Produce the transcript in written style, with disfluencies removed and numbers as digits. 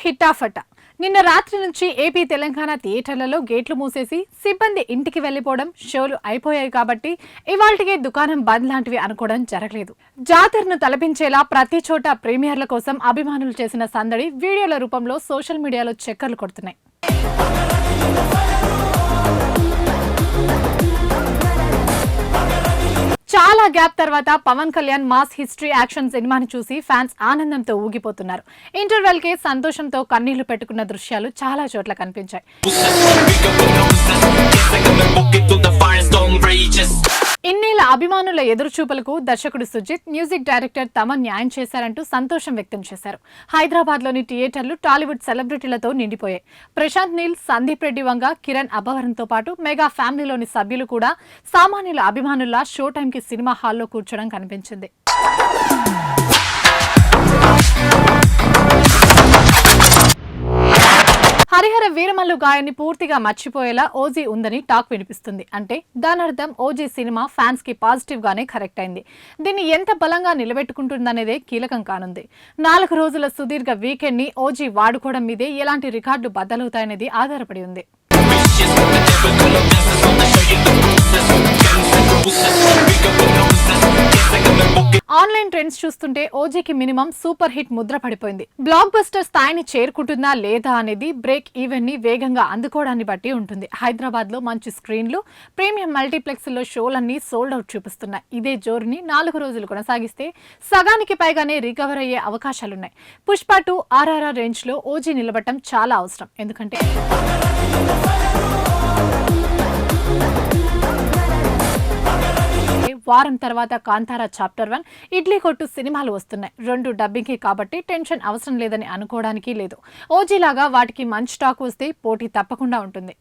హిటాఫట నిన్న రాత్రి నుంచి ఏపీ తెలంగాణ థియేటర్లలో గేట్లు మూసేసి సిబ్బంది ఇంటికి వెళ్లిపోవడం, షోలు అయిపోయాయి కాబట్టి ఇవాల్టికే దుకాణం బంద్ లాంటివి అనుకోవడం జరగలేదు. జాతరను తలపించేలా ప్రతి చోట ప్రీమియర్ల కోసం అభిమానులు చేసిన సందడి వీడియోల రూపంలో సోషల్ మీడియాలో చక్కర్లు కొడుతున్నాయి. చాలా గ్యాప్ తర్వాత Pawan Kalyan mass history action సినిమాని చూసి ఫ్యాన్స్ ఆనందంతో ఊగిపోతున్నారు. ఇంటర్వెల్ కి సంతోషంతో కన్నీళ్లు పెట్టుకున్న దృశ్యాలు చాలా చోట్ల కనిపించాయి. ఇన్నేళ్ల అభిమానుల ఎదురుచూపులకు దర్శకుడు సుజిత్, మ్యూజిక్ డైరెక్టర్ తమన్ న్యాయం చేశారంటూ సంతోషం వ్యక్తం చేశారు. హైదరాబాద్ లోని థియేటర్లు టాలీవుడ్ సెలబ్రిటీలతో నిండిపోయాయి. ప్రశాంత్ నీల్, సందీప్ రెడ్డి వంగ, కిరణ్ అబ్బవరంతో పాటు మెగా ఫ్యామిలీలోని సభ్యులు కూడా సామాన్యుల అభిమానుల షో టైం కి సినిమా హాల్లో కూర్చోడం కనిపించింది. హరిహర వీరమల్లు గాయాన్ని పూర్తిగా మర్చిపోయేలా ఓజీ ఉందని టాక్ వినిపిస్తుంది. అంటే దానర్థం ఓజీ సినిమా ఫ్యాన్స్ కి పాజిటివ్ గానే కరెక్ట్ అయింది. దీన్ని ఎంత బలంగా నిలబెట్టుకుంటుందనేదే కీలకం కానుంది. 4 రోజుల సుదీర్ఘ వీకెండ్ ని ఓజీ వాడుకోవడం మీదే ఎలాంటి రికార్డు బద్దలవుతాయనేది ఆధారపడి ఉంది. ఆన్లైన్ ట్రెండ్స్ చూస్తుంటే ఓజీకి మినిమం సూపర్ హిట్ ముద్ర పడిపోయింది. బ్లాక్ బస్టర్ స్థాయిని చేరుకుంటుందా లేదా అనేది బ్రేక్ ఈవెన్ ని వేగంగా అందుకోవడాన్ని బట్టి ఉంటుంది. హైదరాబాద్ లో మంచి స్క్రీన్లు, ప్రీమియం మల్టీప్లెక్స్ లో షోలన్నీ సోల్డ్ అవుట్ చూపిస్తున్నాయి. ఇదే జోరుని 4 రోజులు కొనసాగిస్తే సగానికి పైగానే రికవర్ అయ్యే అవకాశాలున్నాయి. పుష్ప 2 RRR రేంజ్ లో ఓజీ నిలబడటం చాలా అవసరం. ఎందుకంటే వారం తర్వాత కాంతారా చాప్టర్ 1, ఇడ్లీ కొట్టు సినిమాలు వస్తున్నాయి. 2 డబ్బింగ్కి కాబట్టి టెన్షన్ అవసరం లేదని అనుకోవడానికి లేదు. ఓజీ లాగా వాటికి మంచి టాక్ వస్తే పోటీ తప్పకుండా ఉంటుంది.